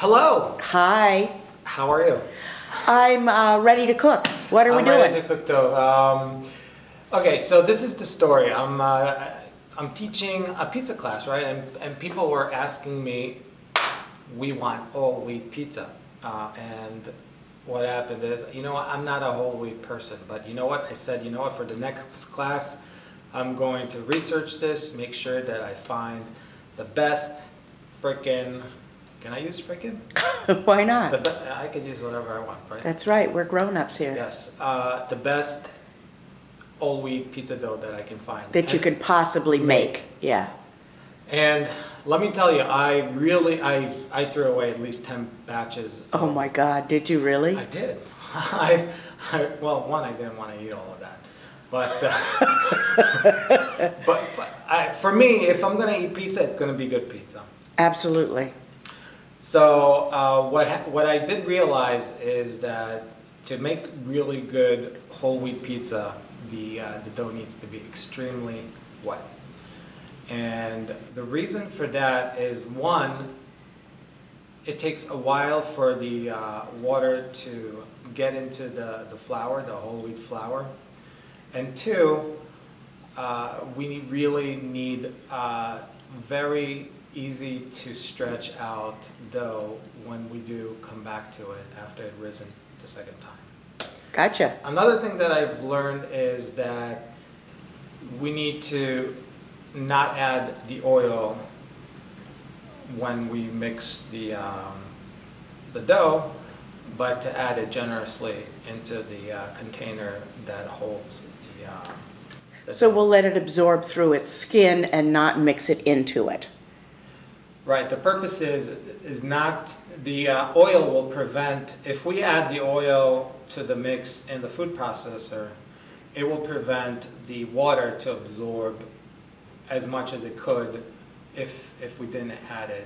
Hello. Hi. How are you? I'm ready to cook. What are we doing? I'm ready to cook dough. Okay, so this is the story. I'm teaching a pizza class, right? And people were asking me, we want whole wheat pizza. And what happened is, you know what, I'm not a whole wheat person, but you know what? I said, you know what, for the next class, I'm going to research this, make sure that I find the best frickin', can I use frickin'? Why not? I could use whatever I want, right? That's right, we're grown-ups here. Yes, the best whole wheat pizza dough that I can find. That you can possibly make, yeah. And let me tell you, I threw away at least 10 batches. Oh my God, did you really? I did. Well, one, I didn't want to eat all of that. But for me, if I'm going to eat pizza, it's going to be good pizza. Absolutely. So what I did realize is that to make really good whole wheat pizza, the dough needs to be extremely wet. And the reason for that is, one, it takes a while for the water to get into the flour, the whole wheat flour. And two, we really need very easy to stretch out dough when we do come back to it after it risen the second time. Gotcha. Another thing that I've learned is that we need to not add the oil when we mix the dough, but to add it generously into the container that holds the So dough. we'll let it absorb through its skin and not mix it into it. Right, the purpose is not, the oil will prevent, if we add the oil to the mix in the food processor, it will prevent the water to absorb as much as it could if we didn't add it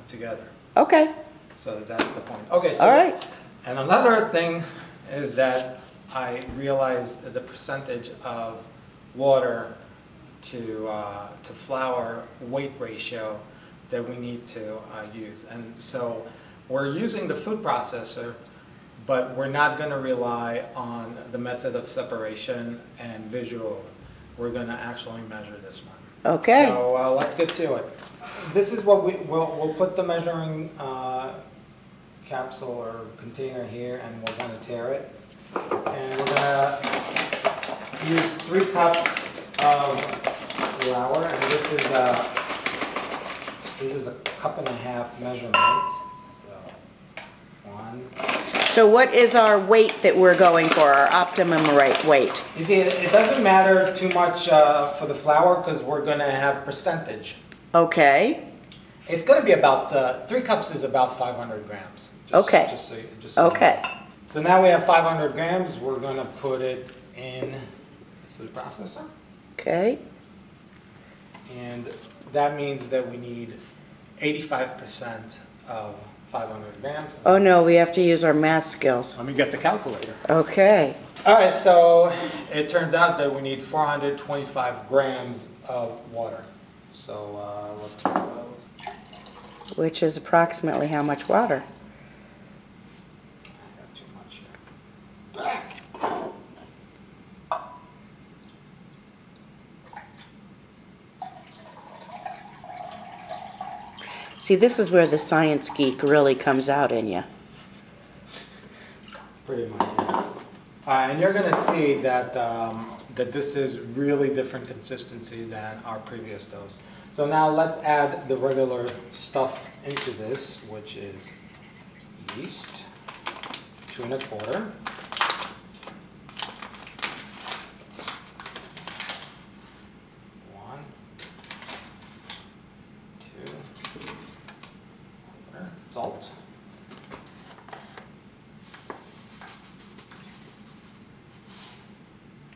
together. Okay. So that's the point. Okay, so, all right. And another thing is that I realized the percentage of water to flour weight ratio that we need to use. And so we're using the food processor, but we're not going to rely on the method of separation and visual. We're going to actually measure this one. Okay. So let's get to it. This is what we'll put the measuring capsule or container here, and we're going to tear it. And we're going to use 3 cups of flour, and this is a 1.5 cup measurement. So 1. So what is our weight that we're going for, our optimum weight? You see, it doesn't matter too much for the flour because we're going to have percentage. Okay. It's going to be about 3 cups is about 500 grams. Okay. Just so okay. You know. So now we have 500 grams. We're going to put it in the food processor. Okay. And that means that we need 85% of 500 grams. Oh no, we have to use our math skills. Let me get the calculator. Okay. All right, so it turns out that we need 425 grams of water. So let's Which is approximately how much water? I got too much here. See, this is where the science geek really comes out in you. Pretty much, yeah. And you're going to see that that this is really different consistency than our previous doughs. So now let's add the regular stuff into this, which is yeast, 2 1/4. Salt.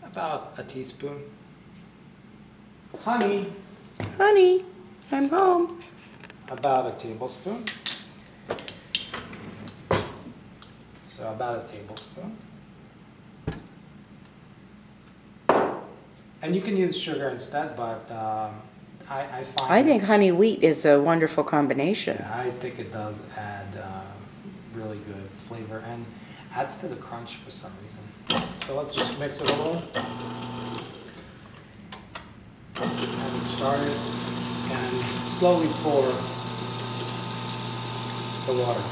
About a teaspoon. Honey. Honey, I'm home. About a tablespoon. So about a tablespoon. And you can use sugar instead, but I find. I think honey wheat is a wonderful combination. Yeah, I think it does add really good flavor and adds to the crunch for some reason. So let's just mix it a little. And start it and slowly pour the water.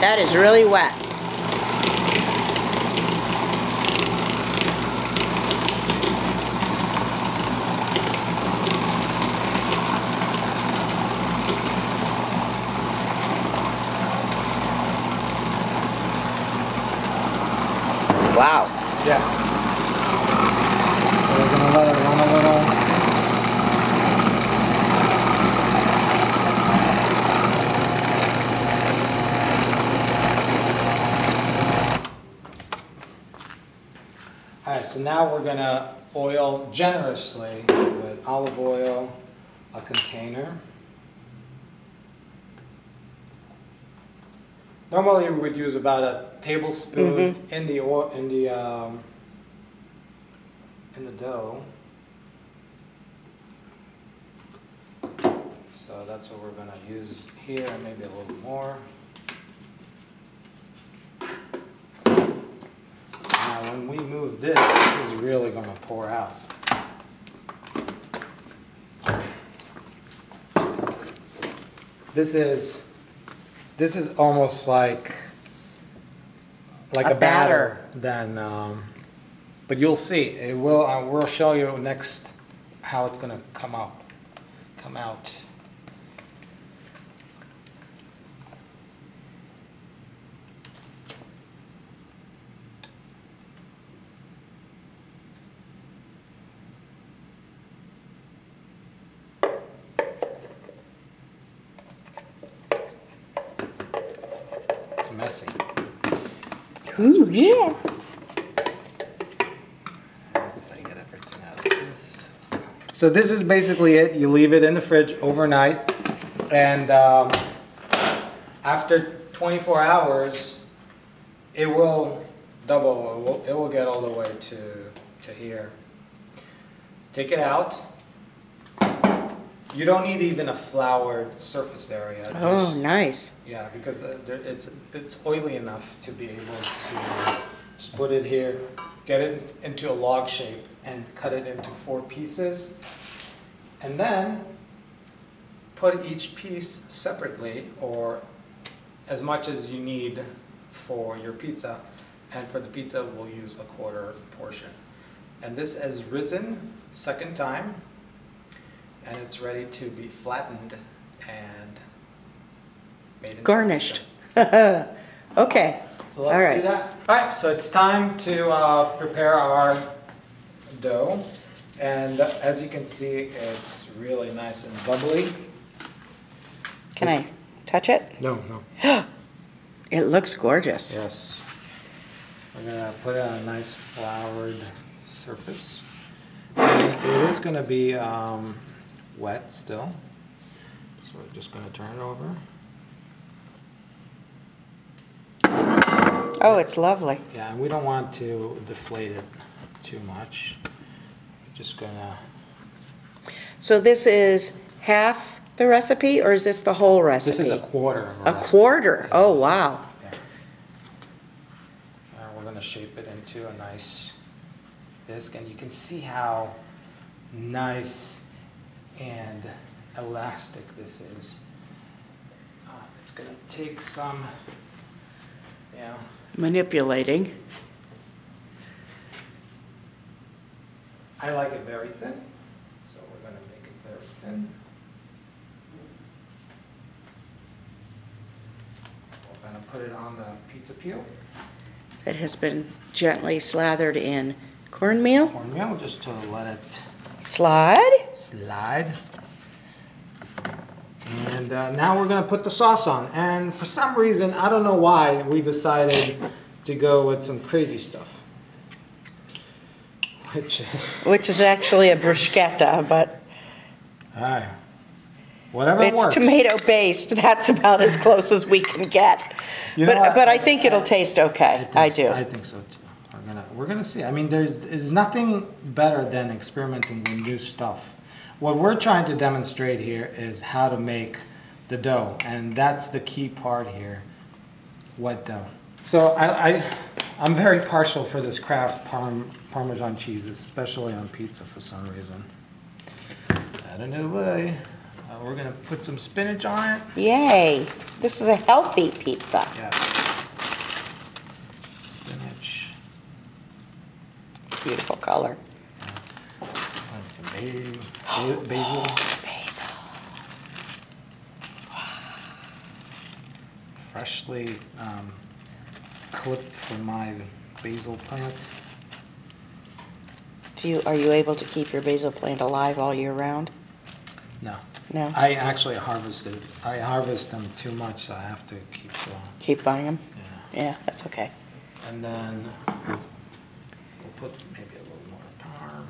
That is really wet. Wow. Yeah. So we're gonna let it run a little. Alright, so now we're gonna oil generously with olive oil, a container. Normally we would use about a tablespoon in the oil, in the dough. So that's what we're gonna use here, and maybe a little more. Now when we move this is really gonna pour out. This is almost like a batter. Then, but you'll see. It will. We'll show you next how it's gonna come out. Messy. Ooh, yeah. I get everything out of this. So this is basically it. You leave it in the fridge overnight, and after 24 hours, it will double. It will get all the way to here. Take it out. You don't need even a floured surface area. Oh, nice. Yeah, because it's oily enough to be able to just put it here, get it into a log shape, and cut it into 4 pieces. And then put each piece separately, or as much as you need for your pizza. And for the pizza, we'll use a 1/4 portion. And this has risen second time. And it's ready to be flattened and made into Garnished. Okay. So let's do that. All right, so it's time to prepare our dough. And as you can see, it's really nice and bubbly. Can I touch it? No, no. It looks gorgeous. Yes. We're gonna put it on a nice floured surface. And it is gonna be wet still. So we're just going to turn it over. Oh, it's lovely. Yeah, and we don't want to deflate it too much. We're just going to... So this is half the recipe, or is this the whole recipe? This is a 1/4 of a quarter? Yeah, oh, wow. Yeah. We're going to shape it into a nice disc, and you can see how nice and elastic this is. It's going to take some, Manipulating. I like it very thin, so we're going to make it very thin. We're going to put it on the pizza peel. That has been gently slathered in cornmeal. Cornmeal, just to let it Slide. slide. And now we're going to put the sauce on. And for some reason, I don't know why, we decided to go with some crazy stuff. Which is actually a bruschetta, but Alright. Whatever it's works. tomato based. That's about as close as we can get. You know what? But I think it'll taste okay. I do. I think so too. We're gonna see. I mean, there's nothing better than experimenting with new stuff. What we're trying to demonstrate here is how to make the dough, and that's the key part here. Wet dough. So I'm very partial for this Kraft Parmesan cheese, especially on pizza for some reason. Out of the way. We're gonna put some spinach on it. Yay. This is a healthy pizza. Yeah. Spinach. Beautiful color. And some basil. Basil. Freshly clipped from my basil plant. Are you able to keep your basil plant alive all year round? No. No. I actually harvest them too much, so I have to keep going. Keep buying them? Yeah. Yeah, that's okay. And then we'll put maybe a little more parm.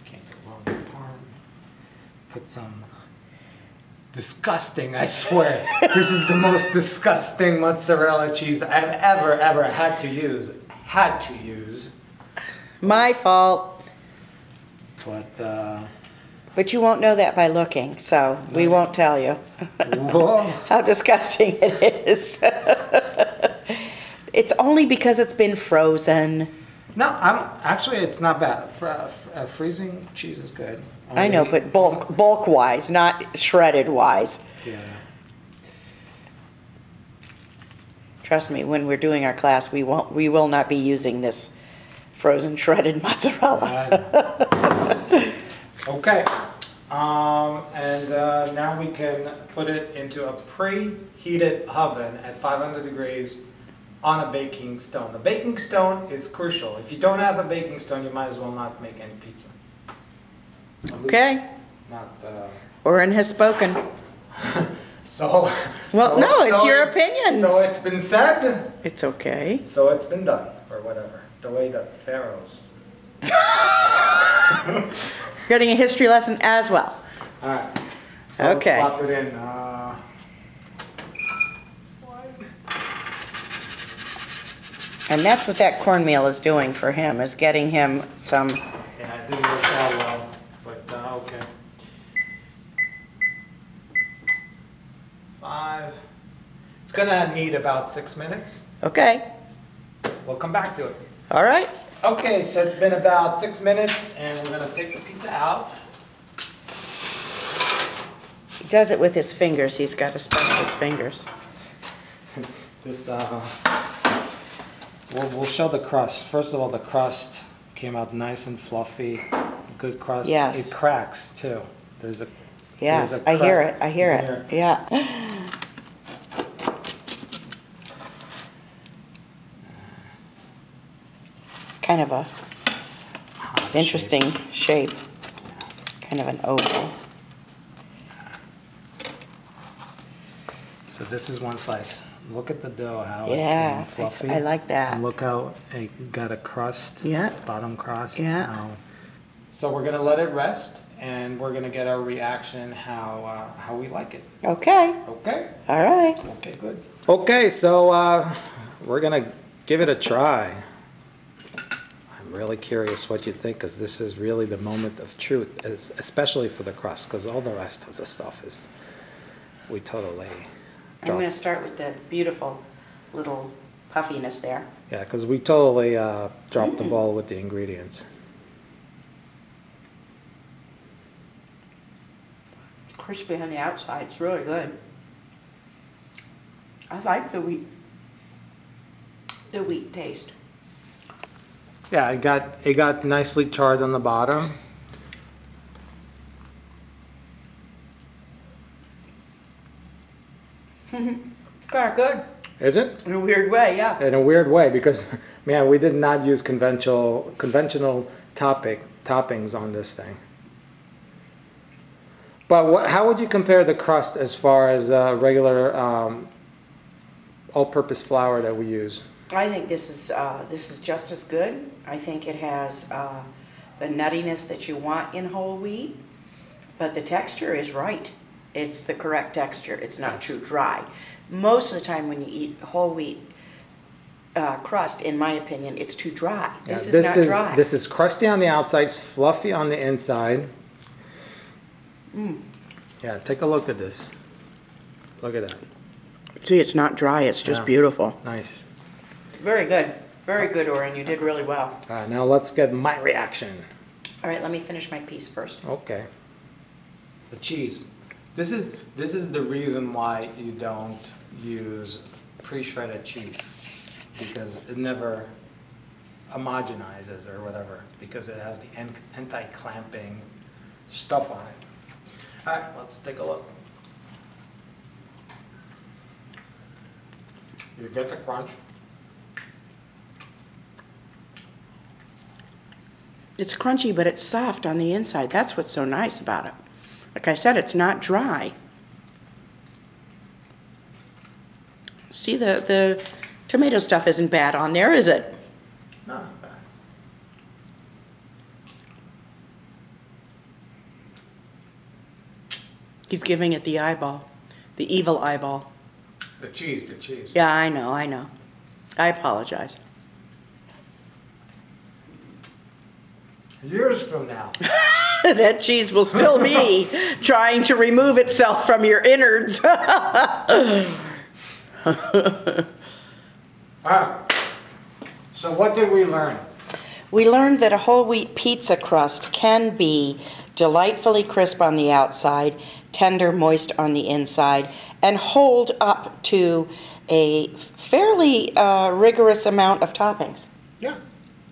Can't go wrong with parm. Put some disgusting, I swear, this is the most disgusting mozzarella cheese I've ever had to use. My fault. But But you won't know that by looking, so we won't tell you whoa. how disgusting it is. It's only because it's been frozen. No, actually it's not bad. Freezing cheese is good. I know, but bulk wise, not shredded wise. Yeah. Trust me, when we're doing our class, we will not be using this frozen shredded mozzarella. Okay. And now we can put it into a preheated oven at 500 degrees on a baking stone. The baking stone is crucial. If you don't have a baking stone, you might as well not make any pizza. Okay. Not. Oren has spoken. Well, no, it's your opinion. So it's been said. It's okay. So it's been done, or whatever. The way that pharaohs. Getting a history lesson as well. All right. So Okay. Let's pop it in. And that's what that cornmeal is doing for him, is getting him some. Yeah, it didn't work out well, but okay. 5. It's gonna need about 6 minutes. Okay. We'll come back to it. All right. Okay, so it's been about 6 minutes, and we're gonna take the pizza out. He does it with his fingers. He's got asbestos fingers. This, we'll show the crust. First of all, the crust came out nice and fluffy. Good crust. Yes. It cracks too. Yes, I hear it. I hear it. Yeah. Kind of a interesting shape. Kind of an oval. So this is one slice. Look at the dough, how it Yeah, came fluffy. I like that. And look how it got a crust. Yeah. Bottom crust. Yeah. So we're gonna let it rest, and we're gonna get our reaction how we like it. Okay. Okay. All right. Okay, good. Okay, so we're gonna give it a try. I'm really curious what you think, because this is really the moment of truth, especially for the crust, because all the rest of the stuff is, we totally I'm going to start with the beautiful little puffiness there. Yeah, because we totally dropped the ball with the ingredients. It's crispy on the outside. It's really good. I like the wheat taste. Yeah, it got nicely charred on the bottom. Kind of good. Is it? In a weird way, yeah. In a weird way, because man, we did not use conventional toppings on this thing. But how would you compare the crust as far as regular all-purpose flour that we use? I think this is just as good. I think it has the nuttiness that you want in whole wheat, but the texture is right. It's the correct texture. It's not too dry. Most of the time when you eat whole wheat crust, in my opinion, it's too dry. This is not dry. This is crusty on the outside, it's fluffy on the inside. Yeah, take a look at this. Look at that. See, it's not dry. It's just beautiful. Nice. Very good. Very good, Oren. You did really well. Now let's get my reaction. All right, let me finish my piece first. Okay. The cheese. This is the reason why you don't use pre-shredded cheese, because it never homogenizes or whatever, because it has the anti-clamping stuff on it. All right, let's take a look. You get the crunch. It's crunchy, but it's soft on the inside. That's what's so nice about it. Like I said, it's not dry. See, the tomato stuff isn't bad on there, is it? No, not bad. He's giving it the eyeball, the evil eyeball. The cheese. Yeah, I know. I apologize. Years from now. That cheese will still be trying to remove itself from your innards. All right. So what did we learn? We learned that a whole wheat pizza crust can be delightfully crisp on the outside, tender, moist on the inside, and hold up to a fairly rigorous amount of toppings. Yeah.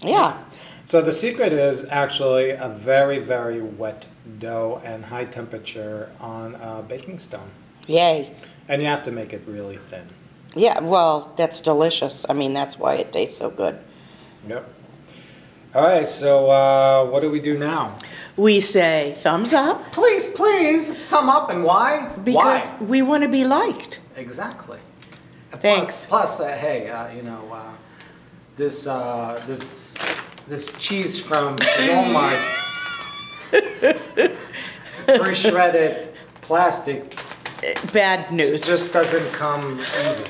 Yeah. So the secret is actually a very, very wet dough and high temperature on a baking stone. Yay. And you have to make it really thin. Yeah, well, that's delicious. I mean, that's why it tastes so good. Yep. All right, so what do we do now? We say thumbs up. Please, thumb up. And why? Because we want to be liked. Exactly. Thanks. Plus, hey, this cheese from Walmart, pre-shredded plastic, Bad news. just doesn't come easy.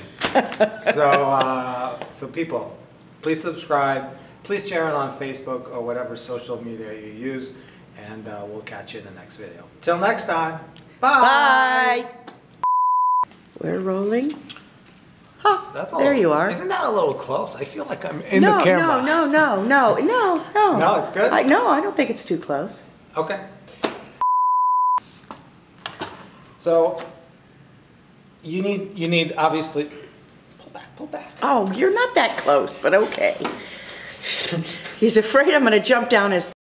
So people, please subscribe. Please share it on Facebook or whatever social media you use, and we'll catch you in the next video. Till next time, bye. Bye. We're rolling. Huh, that's There you are. Isn't that a little close? I feel like I'm in the camera. No. No, it's good? No, I don't think it's too close. Okay. So you need obviously pull back. Oh, you're not that close, but okay. He's afraid I'm going to jump down his